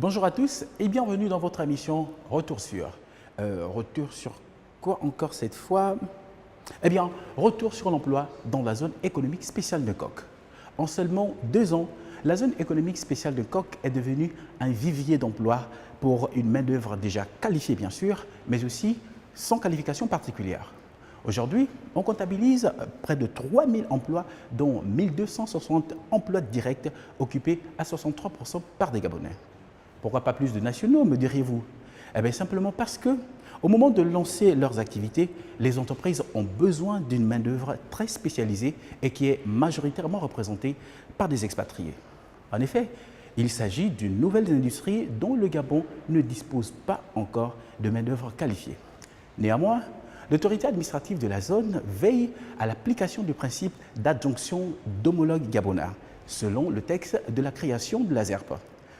Bonjour à tous et bienvenue dans votre émission Retour sur. Retour sur quoi encore cette fois? Eh bien, retour sur l'emploi dans la zone économique spéciale de Coq. En seulement 2 ans, la zone économique spéciale de Coq est devenue un vivier d'emploi pour une main-d'œuvre déjà qualifiée bien sûr, mais aussi sans qualification particulière. Aujourd'hui, on comptabilise près de 3000 emplois, dont 1260 emplois directs occupés à 63% par des Gabonais. Pourquoi pas plus de nationaux, me diriez-vous? Eh bien, simplement parce que, au moment de lancer leurs activités, les entreprises ont besoin d'une main-d'œuvre très spécialisée et qui est majoritairement représentée par des expatriés. En effet, il s'agit d'une nouvelle industrie dont le Gabon ne dispose pas encore de main-d'œuvre qualifiée. Néanmoins, l'autorité administrative de la zone veille à l'application du principe d'adjonction d'homologues gabonais, selon le texte de la création de la ZERP.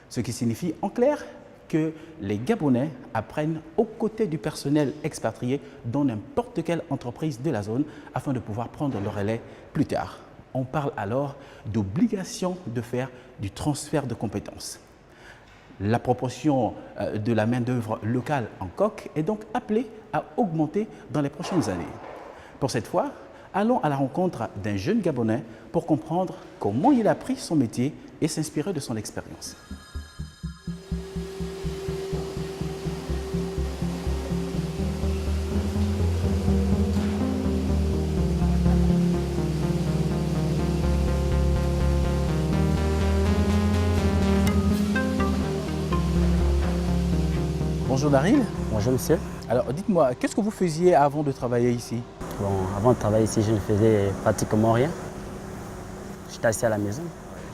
Ce qui signifie en clair que les Gabonais apprennent aux côtés du personnel expatrié dans n'importe quelle entreprise de la zone afin de pouvoir prendre le relais plus tard. On parle alors d'obligation de faire du transfert de compétences. La proportion de la main-d'œuvre locale en Coq est donc appelée à augmenter dans les prochaines années. Pour cette fois, allons à la rencontre d'un jeune Gabonais pour comprendre comment il a appris son métier et s'inspirer de son expérience. Bonjour Daryl. Bonjour monsieur. Alors dites-moi, qu'est-ce que vous faisiez avant de travailler ici? Bon, avant de travailler ici, je ne faisais pratiquement rien. J'étais assis à la maison.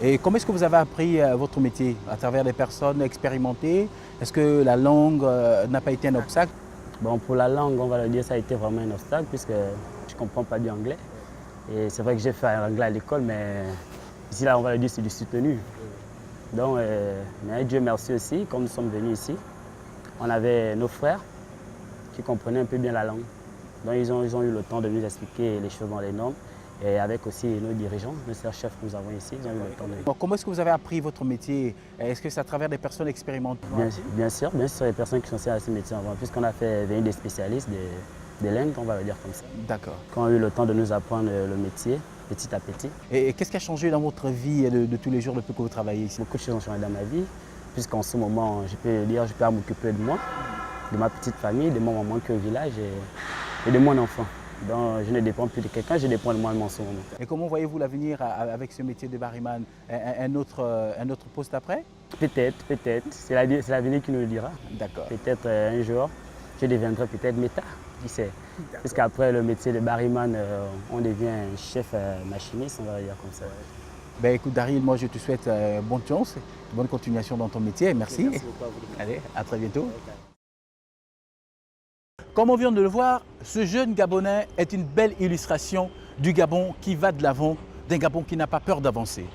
Et comment est-ce que vous avez appris votre métier? À travers des personnes expérimentées? Est-ce que la langue n'a pas été un obstacle? Bon, pour la langue, on va le dire, ça a été vraiment un obstacle puisque je ne comprends pas du anglais. Et c'est vrai que j'ai fait l'anglais à l'école, mais ici, là, on va le dire, c'est du soutenu. Donc, mais Dieu merci aussi, quand nous sommes venus ici, on avait nos frères qui comprenaient un peu bien la langue. Donc, ils ont eu le temps de nous expliquer les choses dans les normes. Et avec aussi nos dirigeants, nos chefs que nous avons ici, ils ont eu le temps de... Comment est-ce que vous avez appris votre métier? Est-ce que c'est à travers des personnes expérimentées? Bien sûr, les personnes qui sont à ce métier avant, puisqu'on a fait venir des spécialistes des langues, on va le dire comme ça. D'accord. Qui ont eu le temps de nous apprendre le métier, petit à petit. Et qu'est-ce qui a changé dans votre vie de tous les jours depuis que vous travaillez ici? Beaucoup de choses ont changé dans ma vie, puisqu'en ce moment, je peux dire, je peux m'occuper de moi, de ma petite famille, de mon maman qui est au village et de mon enfant. Donc, je ne dépends plus de quelqu'un, je dépends de moi-même en ce moment. Et comment voyez-vous l'avenir avec ce métier de barryman? Un autre poste après? Peut-être. C'est l'avenir qui nous le dira. D'accord. Peut-être un jour, je deviendrai peut-être méta, qui sait. Parce qu'après le métier de barryman, on devient un chef machiniste, on va dire comme ça. Ben, écoute Daryl, moi je te souhaite bonne chance, bonne continuation dans ton métier. Merci. Merci beaucoup à vous. Allez, à très bientôt. Comme on vient de le voir, ce jeune Gabonais est une belle illustration du Gabon qui va de l'avant, d'un Gabon qui n'a pas peur d'avancer.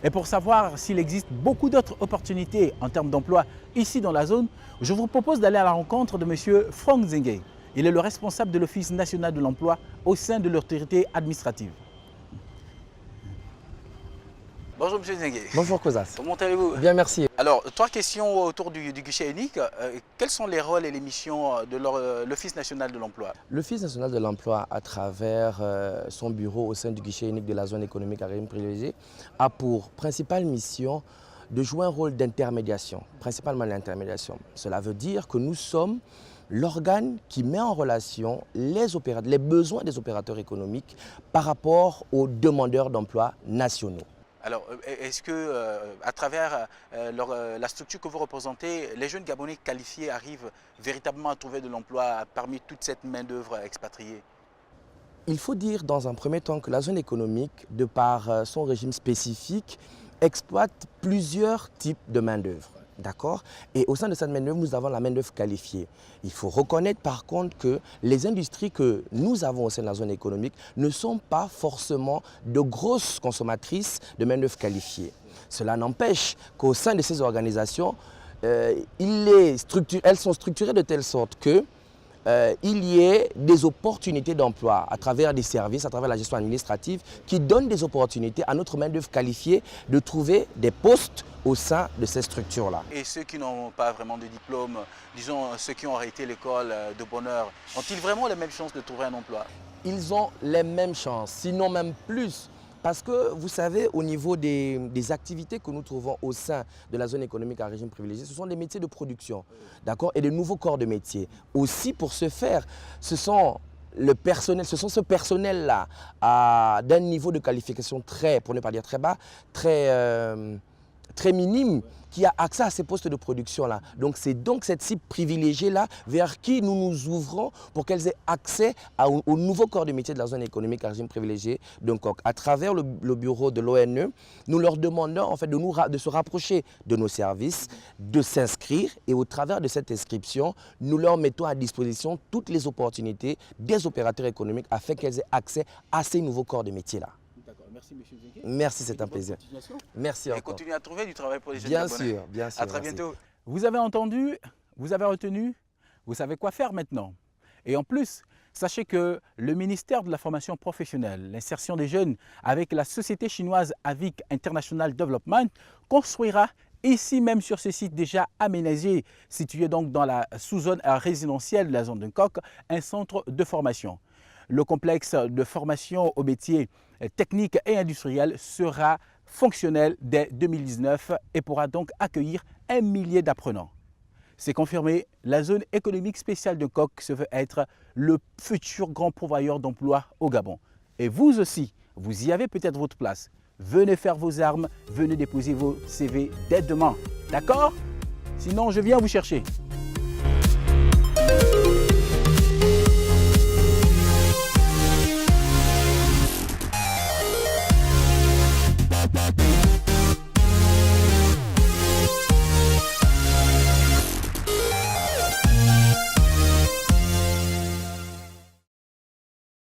Et pour savoir s'il existe beaucoup d'autres opportunités en termes d'emploi ici dans la zone, je vous propose d'aller à la rencontre de M. Franck Zengue. Il est le responsable de l'Office national de l'emploi au sein de l'autorité administrative. Bonjour M. Zengue. Bonjour Kozas. Comment allez-vous? Bien, merci. Alors, 3 questions autour du guichet unique. Quels sont les rôles et les missions de l'Office national de l'emploi? L'Office national de l'emploi, à travers son bureau au sein du guichet unique de la zone économique à régime privilégié, a pour principale mission de jouer un rôle d'intermédiation, principalement l'intermédiation. Cela veut dire que nous sommes l'organe qui met en relation les besoins des opérateurs économiques par rapport aux demandeurs d'emploi nationaux. Alors, est-ce que, à travers la structure que vous représentez, les jeunes Gabonais qualifiés arrivent véritablement à trouver de l'emploi parmi toute cette main-d'œuvre expatriée? Il faut dire dans un premier temps que la zone économique, de par son régime spécifique, exploite plusieurs types de main-d'œuvre. D'accord? Et au sein de cette main-d'œuvre, nous avons la main-d'œuvre qualifiée. Il faut reconnaître par contre que les industries que nous avons au sein de la zone économique ne sont pas forcément de grosses consommatrices de main-d'œuvre qualifiée. Cela n'empêche qu'au sein de ces organisations, elles sont structurées de telle sorte que il y ait des opportunités d'emploi à travers des services, à travers la gestion administrative qui donnent des opportunités à notre main-d'œuvre qualifiée de trouver des postes au sein de ces structures-là. Et ceux qui n'ont pas vraiment de diplôme, disons ceux qui ont arrêté l'école de bonne heure, ont-ils vraiment les mêmes chances de trouver un emploi? Ils ont les mêmes chances, sinon même plus. Parce que vous savez, au niveau des activités que nous trouvons au sein de la zone économique à régime privilégié, ce sont des métiers de production, d'accord, et de nouveaux corps de métier. Aussi, pour ce faire, ce sont ce personnel-là d'un niveau de qualification très, pour ne pas dire très bas, très minime, qui a accès à ces postes de production-là. Donc c'est donc cette cible privilégiée-là vers qui nous nous ouvrons pour qu'elles aient accès au nouveau corps de métier de la zone économique à régime privilégié. Donc à travers le bureau de l'ONE, nous leur demandons en fait de se rapprocher de nos services, de s'inscrire et au travers de cette inscription, nous leur mettons à disposition toutes les opportunités des opérateurs économiques afin qu'elles aient accès à ces nouveaux corps de métier-là. Merci, M. Zeke. Merci, c'est un plaisir. Merci encore. Et continuez à trouver du travail pour les jeunes. Bien sûr, bien sûr. À très merci. bientôt. Vous avez entendu, vous avez retenu, vous savez quoi faire maintenant. Et en plus, sachez que le ministère de la formation professionnelle, l'insertion des jeunes avec la société chinoise AVIC International Development construira ici même sur ce site déjà aménagé, situé donc dans la sous-zone résidentielle de la zone de Coq, un centre de formation. Le complexe de formation aux métiers techniques et industriels sera fonctionnel dès 2019 et pourra donc accueillir 1 millier d'apprenants. C'est confirmé, la zone économique spéciale de Coq se veut être le futur grand pourvoyeur d'emplois au Gabon. Et vous aussi, vous y avez peut-être votre place. Venez faire vos armes, venez déposer vos CV dès demain. D'accord? Sinon, je viens vous chercher.